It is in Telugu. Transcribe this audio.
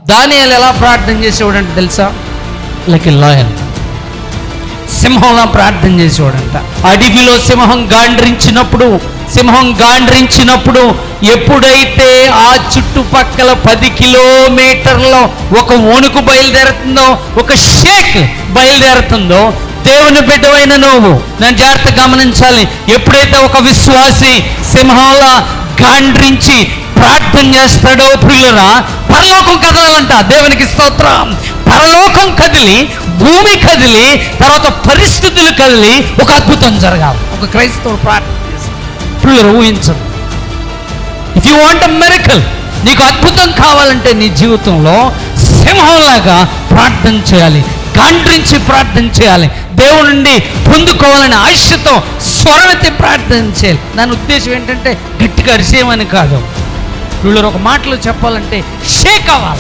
దానియేలు ఎలా ప్రార్థన చేసేవాడంటే తెలుసా? లైక్ ఎ లయన్, సింహంలా ప్రార్థన చేసేవాడంట. అడవిలో సింహం గాండ్రించినప్పుడు ఎప్పుడైతే ఆ చుట్టుపక్కల 10 కిలోమీటర్లో ఒక వణుకు బయలుదేరుతుందో, ఒక షేక్ బయలుదేరుతుందో, దేవుని బిడ్డవైన నువ్వు నేను జాగ్రత్త గమనించాలి. ఎప్పుడైతే ఒక విశ్వాసి సింహంలా గాండ్రించి ప్రార్థన చేస్తాడో ప్రియులరా, పరలోకం కదలాలంట. దేవునికి స్తోత్రం. పరలోకం కదిలి, భూమి కదిలి, తర్వాత పరిస్థితులు కదిలి ఒక అద్భుతం జరగాలి. ఒక క్రైస్తవుడు ప్రార్థన చేసి ప్రియులరా, ఊహించదు. If you want a miracle, నీకు అద్భుతం కావాలంటే నీ జీవితంలో సింహంలాగా ప్రార్థన చేయాలి, గాండ్రించి ప్రార్థన చేయాలి, దేవుడి నుండి పొందుకోవాలని ఆశతో స్వరమెత్తి ప్రార్థన చేయాలి. దాని ఉద్దేశం ఏంటంటే గట్టిగా అరిసేయమని కాదు. వీళ్ళు ఒక మాటలో చెప్పాలంటే షేక్ అవ్వాలి.